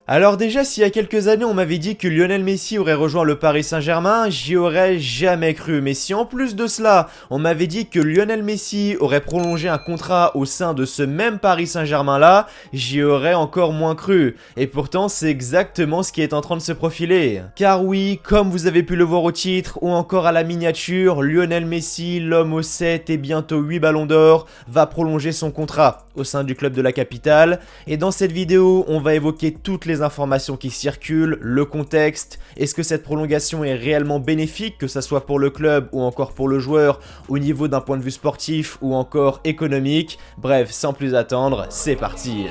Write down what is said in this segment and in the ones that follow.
Alors déjà, s'il y a quelques années on m'avait dit que Lionel Messi aurait rejoint le Paris Saint-Germain, j'y aurais jamais cru. Mais si en plus de cela, on m'avait dit que Lionel Messi aurait prolongé un contrat au sein de ce même Paris Saint-Germain là, j'y aurais encore moins cru. Et pourtant, c'est exactement ce qui est en train de se profiler. Car oui, comme vous avez pu le voir au titre ou encore à la miniature, Lionel Messi, l'homme aux 7 et bientôt 8 ballons d'or, va prolonger son contrat au sein du club de la capitale. Et dans cette vidéo, on va évoquer toutes les informations qui circulent, le contexte, est-ce que cette prolongation est réellement bénéfique, que ça soit pour le club ou encore pour le joueur, au niveau d'un point de vue sportif ou encore économique. Bref, sans plus attendre, c'est parti.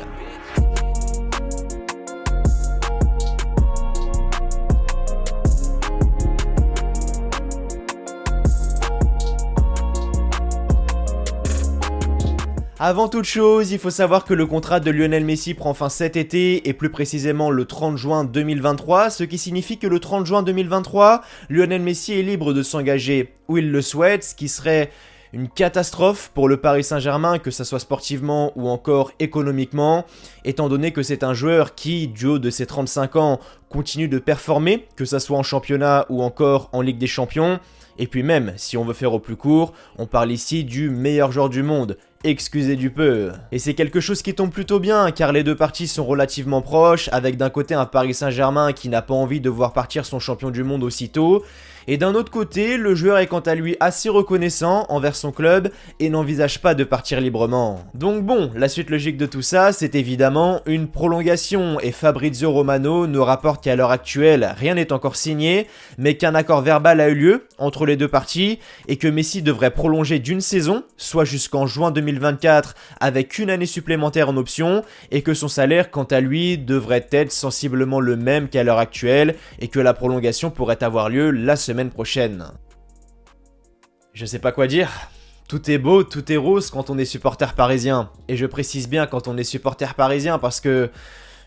Avant toute chose, il faut savoir que le contrat de Lionel Messi prend fin cet été, et plus précisément le 30 juin 2023, ce qui signifie que le 30 juin 2023, Lionel Messi est libre de s'engager où il le souhaite, ce qui serait une catastrophe pour le Paris Saint-Germain, que ce soit sportivement ou encore économiquement, étant donné que c'est un joueur qui, du haut de ses 35 ans, continue de performer, que ce soit en championnat ou encore en Ligue des Champions. Et puis même, si on veut faire au plus court, on parle ici du meilleur joueur du monde. Excusez du peu. Et c'est quelque chose qui tombe plutôt bien, car les deux parties sont relativement proches, avec d'un côté un Paris Saint-Germain qui n'a pas envie de voir partir son champion du monde aussitôt, et d'un autre côté, le joueur est quant à lui assez reconnaissant envers son club et n'envisage pas de partir librement. Donc bon, la suite logique de tout ça, c'est évidemment une prolongation, et Fabrizio Romano nous rapporte qu'à l'heure actuelle, rien n'est encore signé, mais qu'un accord verbal a eu lieu entre les deux parties, et que Messi devrait prolonger d'une saison, soit jusqu'en juin 2024, avec une année supplémentaire en option, et que son salaire, quant à lui, devrait être sensiblement le même qu'à l'heure actuelle, et que la prolongation pourrait avoir lieu la semaine prochaine. Je sais pas quoi dire. Tout est beau, tout est rose quand on est supporter parisien. Et je précise bien quand on est supporter parisien parce que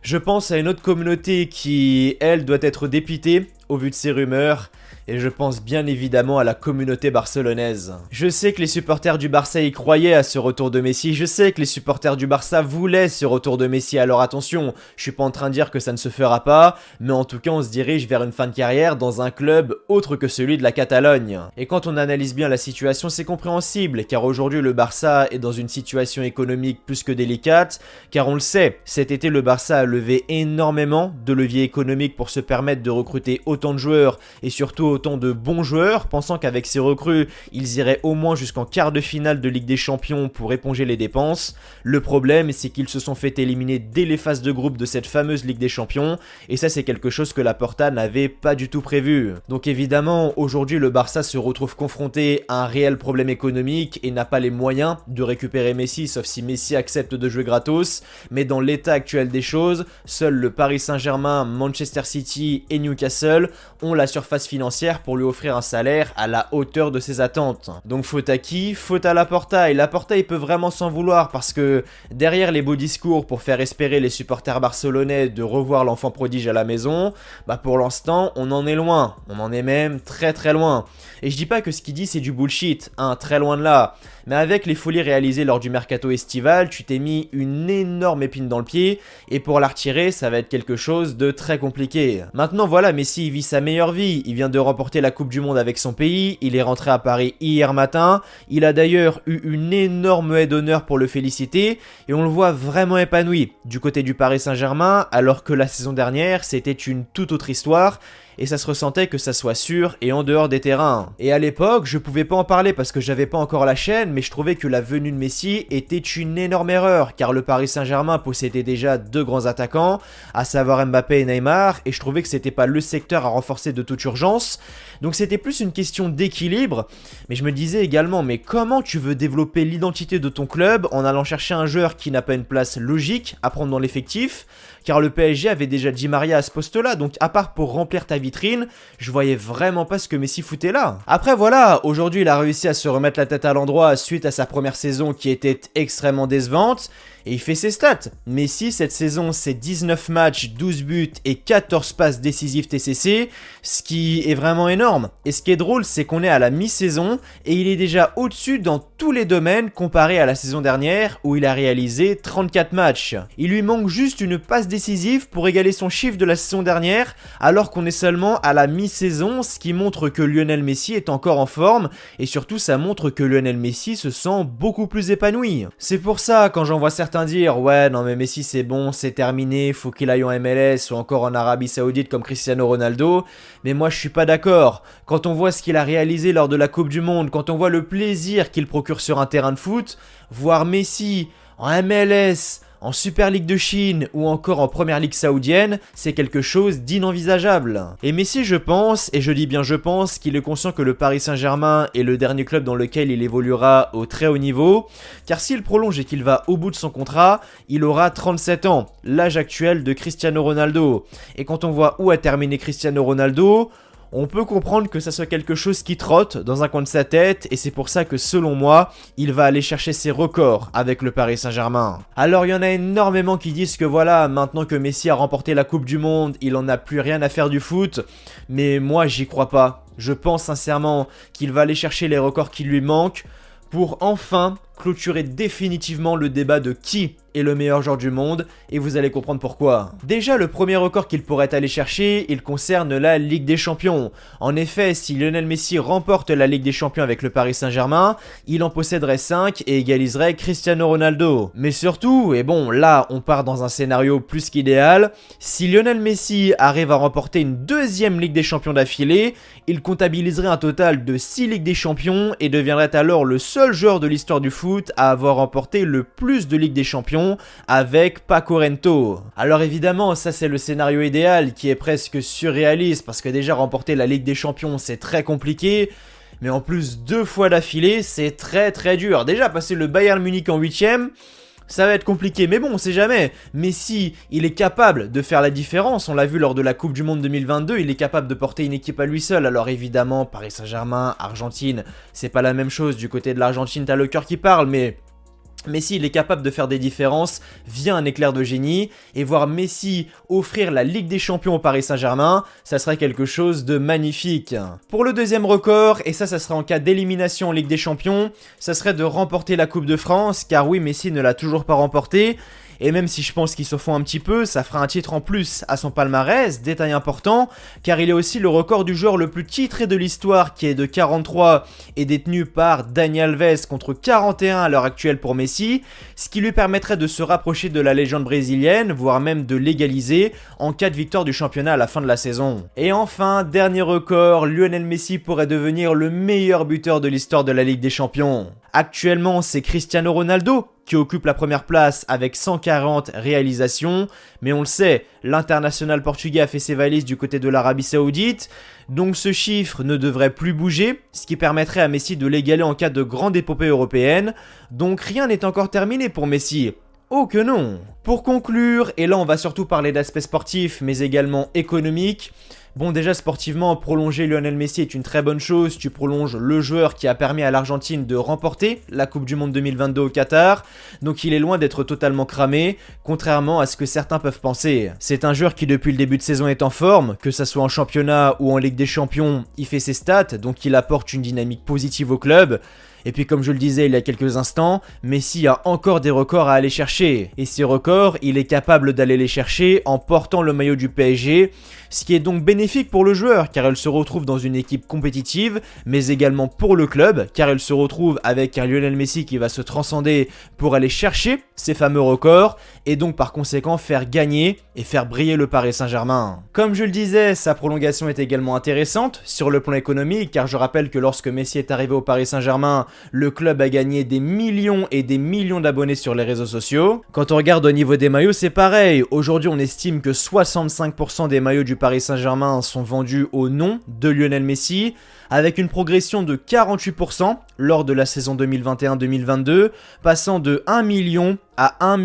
je pense à une autre communauté qui, elle, doit être dépitée au vu de ces rumeurs. Et je pense bien évidemment à la communauté barcelonaise. Je sais que les supporters du Barça y croyaient à ce retour de Messi, je sais que les supporters du Barça voulaient ce retour de Messi, alors attention, je suis pas en train de dire que ça ne se fera pas, mais en tout cas on se dirige vers une fin de carrière dans un club autre que celui de la Catalogne. Et quand on analyse bien la situation, c'est compréhensible, car aujourd'hui le Barça est dans une situation économique plus que délicate, car on le sait, cet été le Barça a levé énormément de leviers économiques pour se permettre de recruter autant de joueurs, et surtout autant de bons joueurs, pensant qu'avec ces recrues, ils iraient au moins jusqu'en quart de finale de Ligue des Champions pour éponger les dépenses. Le problème, c'est qu'ils se sont fait éliminer dès les phases de groupe de cette fameuse Ligue des Champions, et ça c'est quelque chose que Laporta n'avait pas du tout prévu. Donc évidemment, aujourd'hui le Barça se retrouve confronté à un réel problème économique et n'a pas les moyens de récupérer Messi, sauf si Messi accepte de jouer gratos, mais dans l'état actuel des choses, seuls le Paris Saint-Germain, Manchester City et Newcastle ont la surface financière pour lui offrir un salaire à la hauteur de ses attentes. Donc faute à qui? Faute à Laporta, et Laporta il peut vraiment s'en vouloir parce que derrière les beaux discours pour faire espérer les supporters barcelonais de revoir l'enfant prodige à la maison, bah pour l'instant on en est loin, on en est même très très loin. Et je dis pas que ce qu'il dit c'est du bullshit, hein, très loin de là, mais avec les folies réalisées lors du mercato estival, tu t'es mis une énorme épine dans le pied, et pour la retirer ça va être quelque chose de très compliqué. Maintenant voilà, Messi il vit sa meilleure vie, il vient de remporter la Coupe du Monde avec son pays, il est rentré à Paris hier matin, il a d'ailleurs eu une énorme aide d'honneur pour le féliciter, et on le voit vraiment épanoui du côté du Paris Saint-Germain, alors que la saison dernière c'était une toute autre histoire, et ça se ressentait que ça soit sûr et en dehors des terrains. Et à l'époque, je pouvais pas en parler parce que j'avais pas encore la chaîne, mais je trouvais que la venue de Messi était une énorme erreur, car le Paris Saint-Germain possédait déjà deux grands attaquants, à savoir Mbappé et Neymar, et je trouvais que c'était pas le secteur à renforcer de toute urgence, donc c'était plus une question d'équilibre, mais je me disais également, mais comment tu veux développer l'identité de ton club en allant chercher un joueur qui n'a pas une place logique à prendre dans l'effectif, car le PSG avait déjà Di Maria à ce poste-là, donc à part pour remplir ta vitrine, je voyais vraiment pas ce que Messi foutait là. Après voilà, aujourd'hui il a réussi à se remettre la tête à l'endroit suite à sa première saison qui était extrêmement décevante, et il fait ses stats. Messi cette saison c'est 19 matchs, 12 buts et 14 passes décisives TCC, ce qui est vraiment énorme. Et ce qui est drôle c'est qu'on est à la mi-saison et il est déjà au-dessus dans tous les domaines comparé à la saison dernière où il a réalisé 34 matchs. Il lui manque juste une passe décisive pour égaler son chiffre de la saison dernière alors qu'on est seulement à la mi-saison, ce qui montre que Lionel Messi est encore en forme et surtout ça montre que Lionel Messi se sent beaucoup plus épanoui. C'est pour ça quand j'en vois certains dire ouais non mais Messi c'est bon, c'est terminé, faut qu'il aille en MLS ou encore en Arabie Saoudite comme Cristiano Ronaldo, mais moi je suis pas d'accord. Quand on voit ce qu'il a réalisé lors de la Coupe du Monde, quand on voit le plaisir qu'il procure sur un terrain de foot, voir Messi en MLS, en Super League de Chine ou encore en Première Ligue saoudienne, c'est quelque chose d'inenvisageable. Et Messi je pense, et je dis bien je pense, qu'il est conscient que le Paris Saint-Germain est le dernier club dans lequel il évoluera au très haut niveau, car s'il prolonge et qu'il va au bout de son contrat, il aura 37 ans, l'âge actuel de Cristiano Ronaldo. Et quand on voit où a terminé Cristiano Ronaldo, on peut comprendre que ça soit quelque chose qui trotte dans un coin de sa tête et c'est pour ça que selon moi, il va aller chercher ses records avec le Paris Saint-Germain. Alors il y en a énormément qui disent que voilà, maintenant que Messi a remporté la Coupe du Monde, il en a plus rien à faire du foot, mais moi j'y crois pas. Je pense sincèrement qu'il va aller chercher les records qui lui manquent pour enfin clôturer définitivement le débat de qui est le meilleur joueur du monde, et vous allez comprendre pourquoi. Déjà, le premier record qu'il pourrait aller chercher, il concerne la Ligue des Champions. En effet, si Lionel Messi remporte la Ligue des Champions avec le Paris Saint-Germain, il en posséderait 5 et égaliserait Cristiano Ronaldo. Mais surtout, et bon, là, on part dans un scénario plus qu'idéal, si Lionel Messi arrive à remporter une deuxième Ligue des Champions d'affilée, il comptabiliserait un total de 6 Ligues des Champions et deviendrait alors le seul joueur de l'histoire du foot à avoir remporté le plus de Ligue des Champions avec Paco Rento. Alors évidemment, ça c'est le scénario idéal qui est presque surréaliste parce que déjà remporter la Ligue des Champions c'est très compliqué, mais en plus 2 fois d'affilée c'est très dur. Déjà passer le Bayern Munich en 8ème, ça va être compliqué, mais bon, on sait jamais. Messi, il est capable de faire la différence, on l'a vu lors de la Coupe du Monde 2022, il est capable de porter une équipe à lui seul. Alors évidemment, Paris Saint-Germain, Argentine, c'est pas la même chose, du côté de l'Argentine, t'as le cœur qui parle, mais Messi, il est capable de faire des différences via un éclair de génie, et voir Messi offrir la Ligue des Champions au Paris Saint-Germain, ça serait quelque chose de magnifique. Pour le deuxième record, et ça serait en cas d'élimination en Ligue des Champions, ça serait de remporter la Coupe de France, car oui, Messi ne l'a toujours pas remporté. Et même si je pense qu'ils se font un petit peu, ça fera un titre en plus à son palmarès, détail important, car il est aussi le record du joueur le plus titré de l'histoire qui est de 43 et détenu par Dani Alves contre 41 à l'heure actuelle pour Messi, ce qui lui permettrait de se rapprocher de la légende brésilienne, voire même de l'égaliser en cas de victoire du championnat à la fin de la saison. Et enfin, dernier record, Lionel Messi pourrait devenir le meilleur buteur de l'histoire de la Ligue des Champions. Actuellement, c'est Cristiano Ronaldo qui occupe la première place avec 140 réalisations, mais on le sait, l'international portugais a fait ses valises du côté de l'Arabie Saoudite, donc ce chiffre ne devrait plus bouger, ce qui permettrait à Messi de l'égaler en cas de grande épopée européenne, donc rien n'est encore terminé pour Messi. Oh que non! Pour conclure, et là on va surtout parler d'aspect sportif mais également économique, bon déjà sportivement, prolonger Lionel Messi est une très bonne chose, tu prolonges le joueur qui a permis à l'Argentine de remporter la Coupe du Monde 2022 au Qatar, donc il est loin d'être totalement cramé, contrairement à ce que certains peuvent penser. C'est un joueur qui depuis le début de saison est en forme, que ça soit en championnat ou en Ligue des Champions, il fait ses stats, donc il apporte une dynamique positive au club. Et puis comme je le disais il y a quelques instants, Messi a encore des records à aller chercher. Et ces records, il est capable d'aller les chercher en portant le maillot du PSG, ce qui est donc bénéfique pour le joueur car il se retrouve dans une équipe compétitive, mais également pour le club car il se retrouve avec un Lionel Messi qui va se transcender pour aller chercher ces fameux records et donc par conséquent faire gagner et faire briller le Paris Saint-Germain. Comme je le disais, sa prolongation est également intéressante sur le plan économique car je rappelle que lorsque Messi est arrivé au Paris Saint-Germain, le club a gagné des millions et des millions d'abonnés sur les réseaux sociaux. Quand on regarde au niveau des maillots, c'est pareil. Aujourd'hui, on estime que 65% des maillots du Paris Saint-Germain sont vendus au nom de Lionel Messi, avec une progression de 48% lors de la saison 2021-2022, passant de 1 million à 1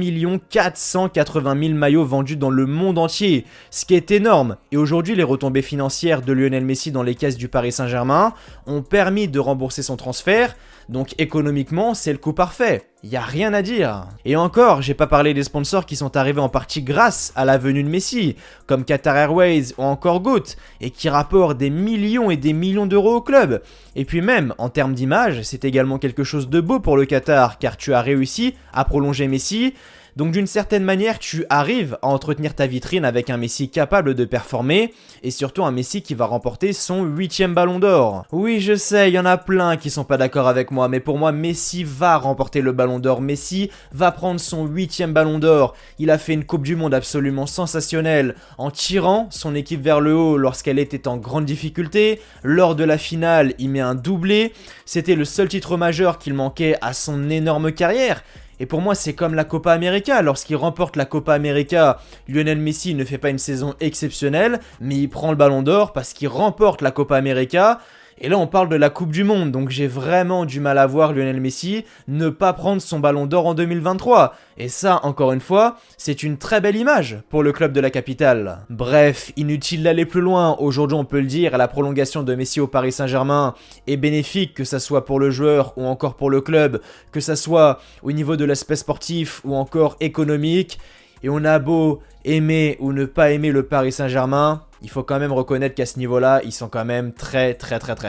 480 000 maillots vendus dans le monde entier, ce qui est énorme. Et aujourd'hui, les retombées financières de Lionel Messi dans les caisses du Paris Saint-Germain ont permis de rembourser son transfert, donc économiquement, c'est le coup parfait. Y a rien à dire. Et encore, j'ai pas parlé des sponsors qui sont arrivés en partie grâce à la venue de Messi, comme Qatar Airways ou encore GOAT, et qui rapportent des millions et des millions d'euros au club. Et puis même, en termes d'image, c'est également quelque chose de beau pour le Qatar, car tu as réussi à prolonger Messi. Donc d'une certaine manière, tu arrives à entretenir ta vitrine avec un Messi capable de performer, et surtout un Messi qui va remporter son 8e ballon d'or. Oui, je sais, il y en a plein qui sont pas d'accord avec moi, mais pour moi, Messi va remporter le ballon d'or. Messi va prendre son 8e ballon d'or. Il a fait une Coupe du Monde absolument sensationnelle, en tirant son équipe vers le haut lorsqu'elle était en grande difficulté. Lors de la finale, il met un doublé. C'était le seul titre majeur qu'il manquait à son énorme carrière. Et pour moi, c'est comme la Copa América. Lorsqu'il remporte la Copa América, Lionel Messi ne fait pas une saison exceptionnelle, mais il prend le ballon d'or parce qu'il remporte la Copa América. Et là, on parle de la Coupe du Monde, donc j'ai vraiment du mal à voir Lionel Messi ne pas prendre son ballon d'or en 2023. Et ça, encore une fois, c'est une très belle image pour le club de la capitale. Bref, inutile d'aller plus loin. Aujourd'hui, on peut le dire, la prolongation de Messi au Paris Saint-Germain est bénéfique, que ça soit pour le joueur ou encore pour le club, que ça soit au niveau de l'aspect sportif ou encore économique. Et on a beau aimer ou ne pas aimer le Paris Saint-Germain, il faut quand même reconnaître qu'à ce niveau-là, ils sont quand même très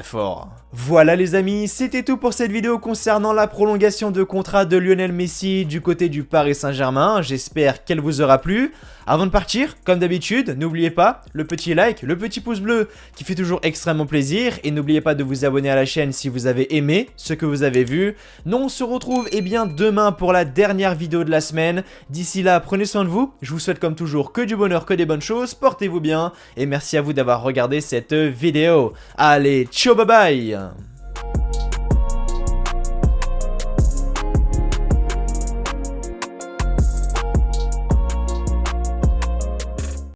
forts. Voilà les amis, c'était tout pour cette vidéo concernant la prolongation de contrat de Lionel Messi du côté du Paris Saint-Germain. J'espère qu'elle vous aura plu. Avant de partir, comme d'habitude, n'oubliez pas le petit like, le petit pouce bleu qui fait toujours extrêmement plaisir. Et n'oubliez pas de vous abonner à la chaîne si vous avez aimé ce que vous avez vu. Nous on se retrouve demain pour la dernière vidéo de la semaine. D'ici là, prenez soin de vous. Je vous souhaite comme toujours que du bonheur, que des bonnes choses. Portez-vous bien et merci à vous d'avoir regardé cette vidéo. Allez, ciao, bye bye!